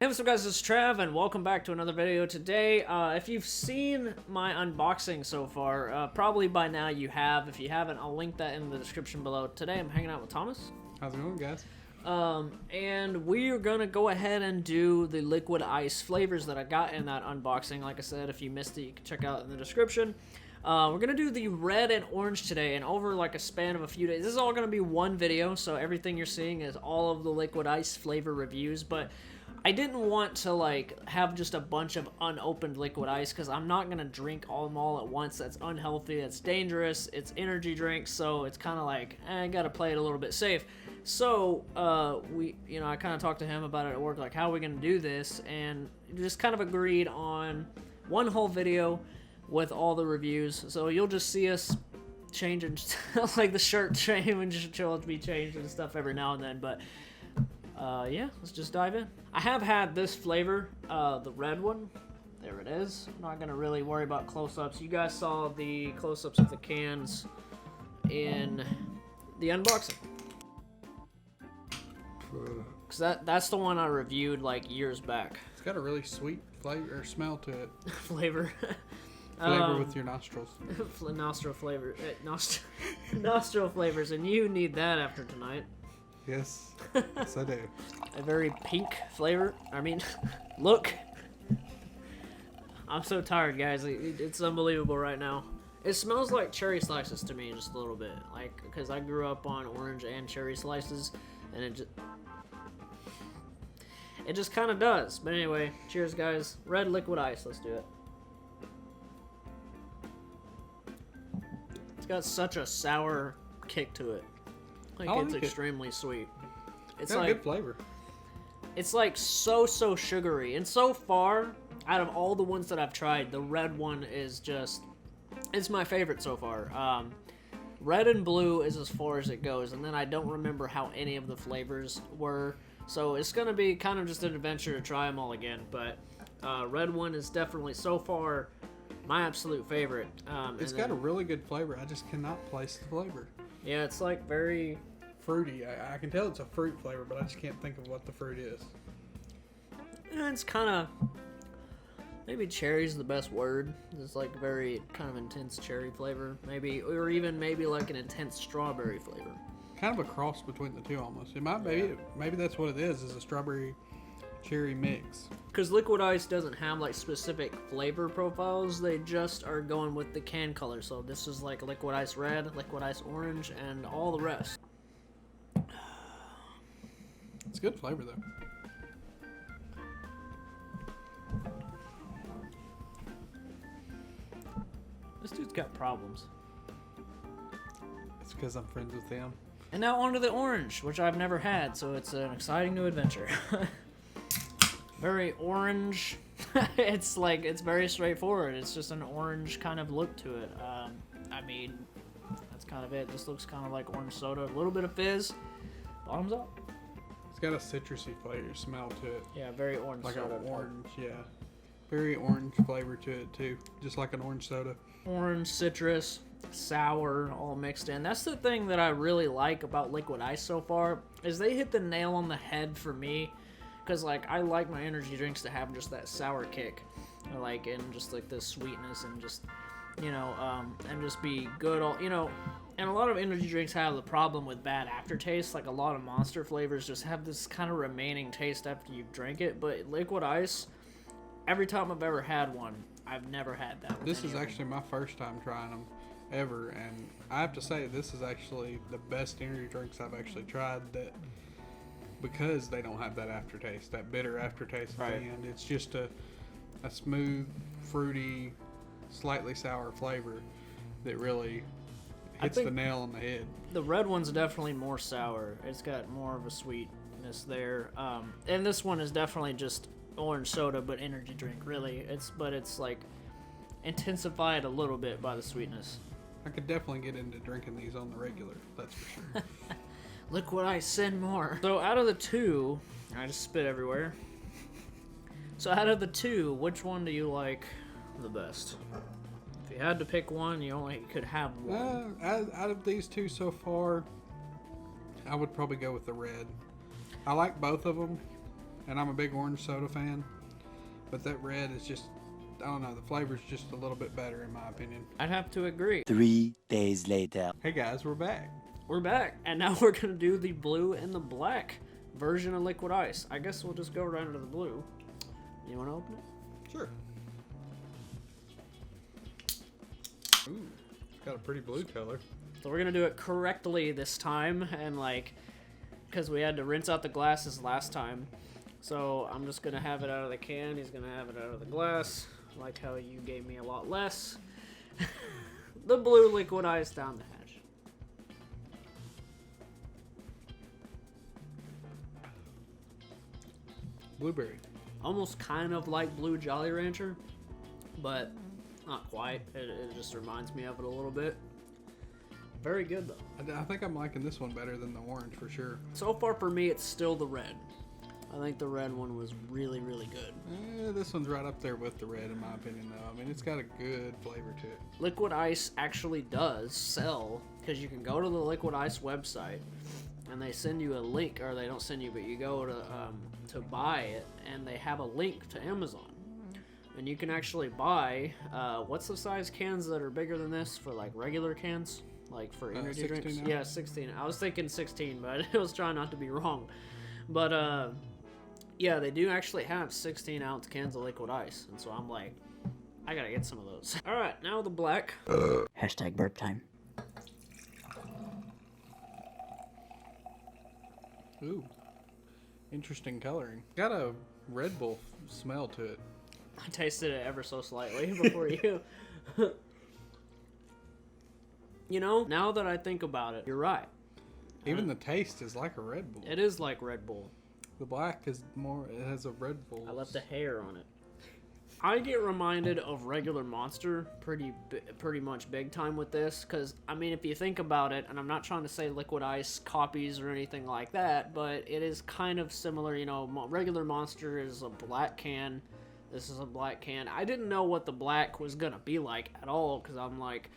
Hey, what's up guys, it's Trav, and welcome back to another video today. If you've seen my unboxing so far, probably by now you have. If you haven't, I'll link that in the description below. Today I'm hanging out with Thomas. How's it going, guys? And we are gonna go ahead and do the liquid ice flavors that I got in that unboxing. Like I said, if you missed it, you can check out in the description. We're gonna do the red and orange today, and over like a span of a few days. This is all gonna be one video, so everything you're seeing is all of the liquid ice flavor reviews, but I didn't want to like have just a bunch of unopened liquid ice because I'm not gonna drink them all at once. That's unhealthy. It's dangerous. It's energy drinks, so it's kind of like I gotta play it a little bit safe. So I kind of talked to him about it at work, like how are we gonna do this, and just kind of agreed on one whole video with all the reviews. So you'll just see us changing, like the shirt chain and just will be changed and stuff every now and then, but. Yeah, let's just dive in. I have had this flavor, the red one. There it is. I'm not gonna really worry about close-ups. You guys saw the close-ups of the cans in the unboxing. Cause that's the one I reviewed like years back. It's got a really sweet flavor or smell to it. Flavor. Flavor with your nostrils. Nostril flavor. Nostril flavors, and you need that after tonight. Yes, yes I do. A very pink flavor. I mean, look. I'm so tired, guys. It's unbelievable right now. It smells like cherry slices to me just a little bit. Like, because I grew up on orange and cherry slices, and it just kind of does. But anyway, cheers, guys. Red liquid ice. Let's do it. It's got such a sour kick to it. It's extremely sweet. It's got like a good flavor. It's like so sugary. And so far, out of all the ones that I've tried, the red one is just, it's my favorite so far. Red and blue is as far as it goes, and then I don't remember how any of the flavors were. So it's gonna be kind of just an adventure to try them all again. But red one is definitely so far my absolute favorite. It's got a really good flavor. I just cannot place the flavor. Yeah, it's like very fruity. I can tell it's a fruit flavor, but I just can't think of what the fruit is. It's kind of, maybe cherry's the best word. It's like very kind of intense cherry flavor, maybe, or even maybe like an intense strawberry flavor. Kind of a cross between the two almost. It might be, maybe that's what it is a strawberry cherry mix. Because liquid ice doesn't have like specific flavor profiles, they just are going with the can color. So this is like liquid ice red, liquid ice orange, and all the rest. It's good flavor though. This dude's got problems. It's because I'm friends with him. And now on to the orange, which I've never had, so it's an exciting new adventure. Very orange. It's very straightforward. It's just an orange kind of look to it. I mean, that's kind of it. This looks kind of like orange soda. A little bit of fizz. Bottoms up. It's got a citrusy flavor smell to it. Yeah, very orange like soda. Like an orange, yeah. Very orange flavor to it too. Just like an orange soda. Orange, citrus, sour, all mixed in. That's the thing that I really like about liquid ice so far, is they hit the nail on the head for me. Because like I like my energy drinks to have just that sour kick, and just like the sweetness, and just and just be good and a lot of energy drinks have the problem with bad aftertaste. Like a lot of Monster flavors just have this kind of remaining taste after you drink it, but liquid ice, every time I've ever had one, I've never had that. This is actually my first time trying them ever, and I have to say this is actually the best energy drinks I've actually tried, that because they don't have that aftertaste, that bitter aftertaste at the end. It's just a smooth, fruity, slightly sour flavor that really hits the nail on the head. The red one's definitely more sour. It's got more of a sweetness there. And this one is definitely just orange soda, but energy drink, really. It's like intensified a little bit by the sweetness. I could definitely get into drinking these on the regular, that's for sure. Liquid ice, send more. So out of the two, I just spit everywhere. So out of the two, which one do you like the best? If you had to pick one, you only could have one. Out of these two so far, I would probably go with the red. I like both of them, and I'm a big orange soda fan, but that red is just, I don't know, the flavor's just a little bit better in my opinion. I'd have to agree. 3 days later. Hey guys, we're back. We're back, and now we're gonna do the blue and the black version of liquid ice. I guess we'll just go right into the blue. You wanna open it? Sure. Ooh, it's got a pretty blue color. So we're gonna do it correctly this time, and like, because we had to rinse out the glasses last time. So I'm just gonna have it out of the can, he's gonna have it out of the glass, like how you gave me a lot less. The blue liquid ice down the hatch. Blueberry. Almost kind of like blue Jolly Rancher, but not quite. It just reminds me of it a little bit. Very good though. I think I'm liking this one better than the orange for sure. So far for me, it's still the red. I think the red one was really, really good. This one's right up there with the red in my opinion though. I mean, it's got a good flavor to it. Liquid Ice actually does sell, because you can go to the Liquid Ice website and they send you a link, or they don't send you, but you go to buy it, and they have a link to Amazon. And you can actually buy, what's the size cans that are bigger than this for like regular cans? Like for energy drinks? now? Yeah, 16. I was thinking 16, but I was trying not to be wrong. But, yeah, they do actually have 16-ounce cans of liquid ice. And so I'm like, I gotta get some of those. All right, now the black. Hashtag burp time. Ooh, interesting coloring. Got a Red Bull smell to it. I tasted it ever so slightly before you. You know, now that I think about it, you're right. Even the taste is like a Red Bull. It is like Red Bull. The black is more, it has a Red Bull. I left the hair on it. I get reminded of regular Monster pretty much big time with this, because, I mean, if you think about it, and I'm not trying to say Liquid Ice copies or anything like that, but it is kind of similar, you know, regular Monster is a black can, this is a black can. I didn't know what the black was going to be like at all, because I'm like,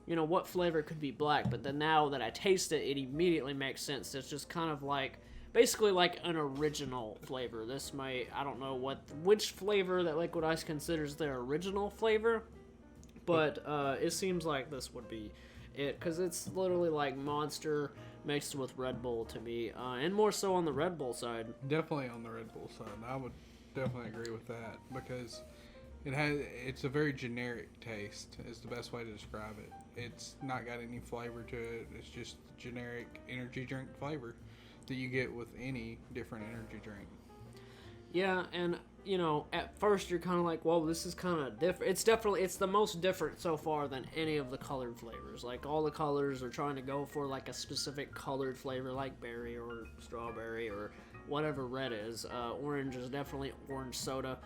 you know, what flavor could be black? But then now that I taste it, it immediately makes sense. It's just kind of like, basically like an original flavor. This might, I don't know which flavor that Liquid Ice considers their original flavor, but it seems like this would be it, because it's literally like Monster mixed with Red Bull to me, and more so on the Red Bull side. Definitely on the Red Bull side. I would definitely agree with that, because it's a very generic taste is the best way to describe it. It's not got any flavor to it. It's just generic energy drink flavor that you get with any different energy drink. Yeah, and you know, at first you're kind of like, well, this is kind of different. It's the most different so far than any of the colored flavors. Like, all the colors are trying to go for like a specific colored flavor, like berry or strawberry or whatever red is. Orange is definitely orange soda.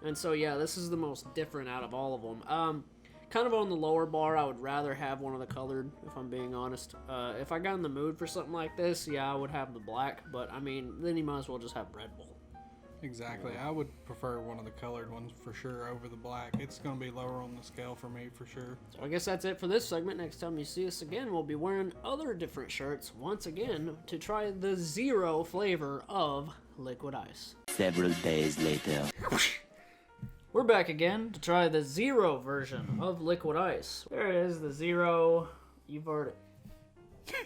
And so, yeah, this is the most different out of all of them. Kind of on the lower bar, I would rather have one of the colored, if I'm being honest. If I got in the mood for something like this, yeah, I would have the black. But, I mean, then you might as well just have Red Bull. Exactly. I would prefer one of the colored ones for sure over the black. It's going to be lower on the scale for me for sure. So I guess that's it for this segment. Next time you see us again, we'll be wearing other different shirts once again to try the zero flavor of Liquid Ice. Several days later. We're back again to try the zero version of Liquid Ice. There it is, the zero. You've already... Did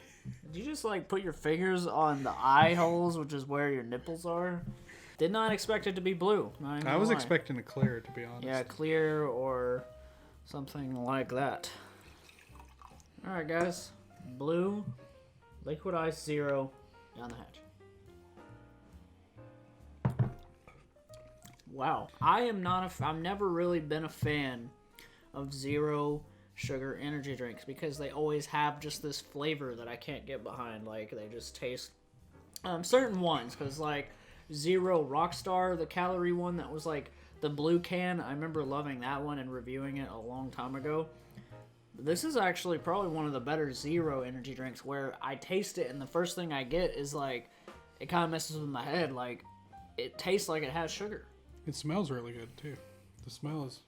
you just like put your fingers on the eye holes, which is where your nipples are? Did not expect it to be blue. I was expecting a clear, to be honest. Yeah, clear or something like that. Alright, guys. Blue, Liquid Ice Zero, down the hatch. Wow. I've never really been a fan of zero sugar energy drinks, because they always have just this flavor that I can't get behind. Like, they just taste certain ones, because like Zero Rockstar, the calorie one that was like the blue can, I remember loving that one and reviewing it a long time ago. This is actually probably one of the better zero energy drinks, where I taste it and the first thing I get is like, it kind of messes with my head. Like, it tastes like it has sugar. It smells really good too. The smell is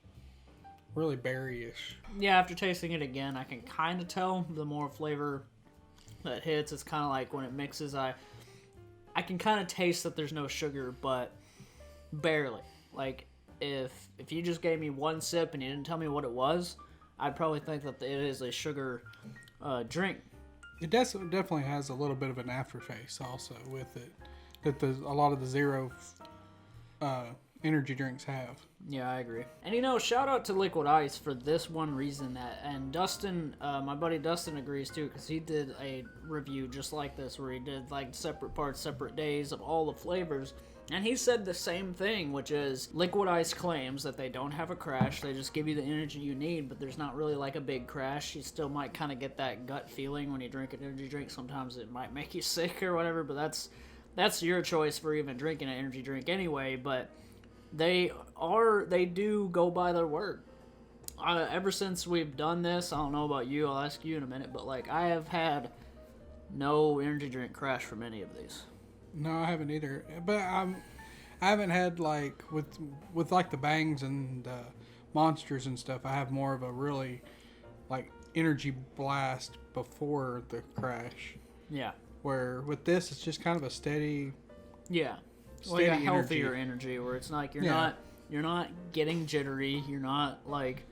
really berry-ish. Yeah, after tasting it again, I can kind of tell the more flavor that hits. It's kind of like when it mixes, I can kind of taste that there's no sugar, but Barely. Like, if you just gave me one sip and you didn't tell me what it was, I'd probably think that it is a sugar drink. It definitely has a little bit of an aftertaste also with it that a lot of the zero energy drinks have. Yeah, I agree. And shout out to Liquid Ice for this one reason and Dustin, my buddy Dustin agrees too, because he did a review just like this where he did like separate parts, separate days of all the flavors. And he said the same thing, which is Liquid Ice claims that they don't have a crash. They just give you the energy you need, but there's not really like a big crash. You still might kind of get that gut feeling when you drink an energy drink. Sometimes it might make you sick or whatever, but that's your choice for even drinking an energy drink anyway. But they do go by their word. Ever since we've done this, I don't know about you, I'll ask you in a minute, but like I have had no energy drink crash from any of these. No, I haven't either. But I haven't had like with like the bangs and monsters and stuff. I have more of a really like energy blast before the crash. Yeah. Where with this, it's just kind of a steady. Yeah. Like a healthier energy where it's like you're not getting jittery. You're not like.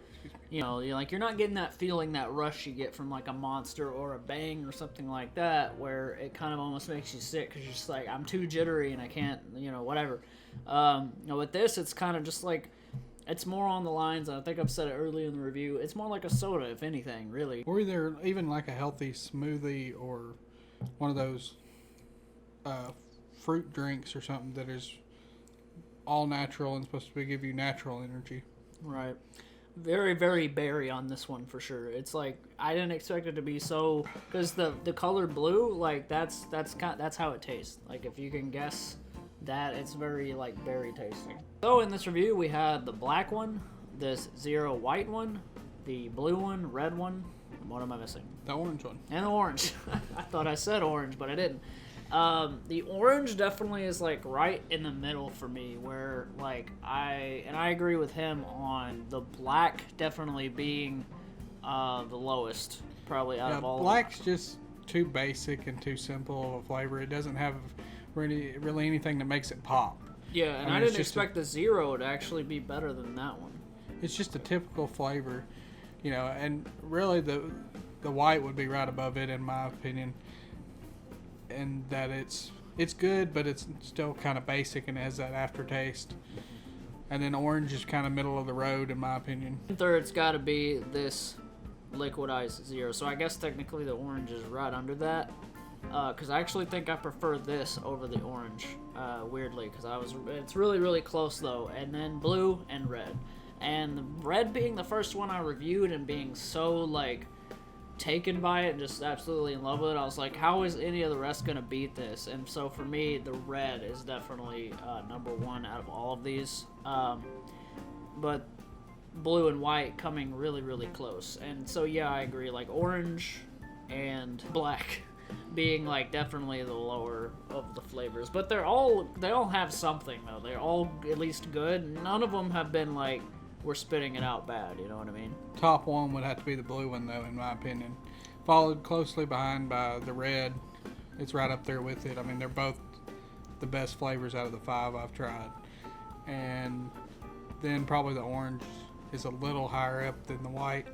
You're not getting that feeling, that rush you get from like a monster or a bang or something like that, where it kind of almost makes you sick because you're just like, I'm too jittery and I can't, whatever. With this, it's kind of just like, it's more on the lines, and I think I've said it earlier in the review, it's more like a soda, if anything, really. Or either even like a healthy smoothie or one of those fruit drinks or something that is all natural and supposed to give you natural energy. Right. Very, very berry on this one for sure. It's like I didn't expect it to be so, because the color blue, like that's how it tastes. Like if you can guess that, it's very like berry tasting. So in this review we had the black one, this zero white one, the blue one, red one. What am I missing? The orange one. And the orange. I thought I said orange, but I didn't. The orange definitely is like right in the middle for me, where like I agree with him on the black definitely being the lowest probably out of all. Black's just too basic and too simple of a flavor. It doesn't have really anything that makes it pop. Yeah, and I didn't expect the zero to actually be better than that one. It's just a typical flavor, and really the white would be right above it in my opinion. And that it's good, but it's still kind of basic and it has that aftertaste. And then orange is kind of middle of the road in my opinion. Third's got to be this Liquid Ice Zero. So I guess technically the orange is right under that. Because I actually think I prefer this over the orange, weirdly. Because it's really, really close though. And then blue and red. And the red being the first one I reviewed and being so like taken by it and just absolutely in love with it, I was like, how is any of the rest gonna beat this? And so for me, the red is definitely number one out of all of these, but blue and white coming really, really close. And so yeah, I agree, like orange and black being like definitely the lower of the flavors, but they all have something though. They're all at least good. None of them have been like we're spitting it out bad, you know what I mean? Top one would have to be the blue one though, in my opinion. Followed closely behind by the red. It's right up there with it. I mean, they're both the best flavors out of the 5 I've tried. And then probably the orange is a little higher up than the white.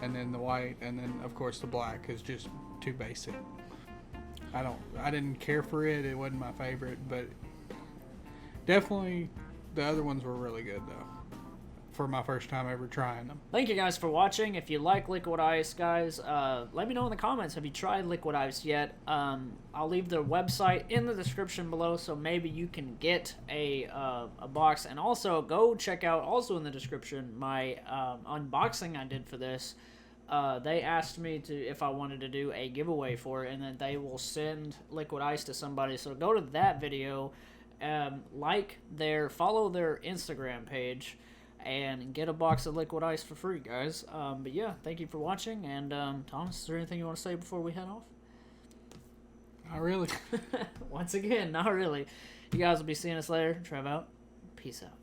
And then the white, and then of course the black is just too basic. I didn't care for it. It wasn't my favorite, but definitely the other ones were really good though. For my first time ever trying them. Thank you guys for watching. If you like Liquid Ice, guys, let me know in the comments. Have you tried Liquid Ice yet? I'll leave their website in the description below, so maybe you can get a box. And also, go check out, also in the description, my unboxing I did for this. They asked me if I wanted to do a giveaway for it, and then they will send Liquid Ice to somebody. So go to that video, follow their Instagram page, and get a box of Liquid Ice for free, guys. But yeah, thank you for watching. And Thomas, is there anything you want to say before we head off? Not really. Once again, not really. You guys will be seeing us later. Trav out. Peace out.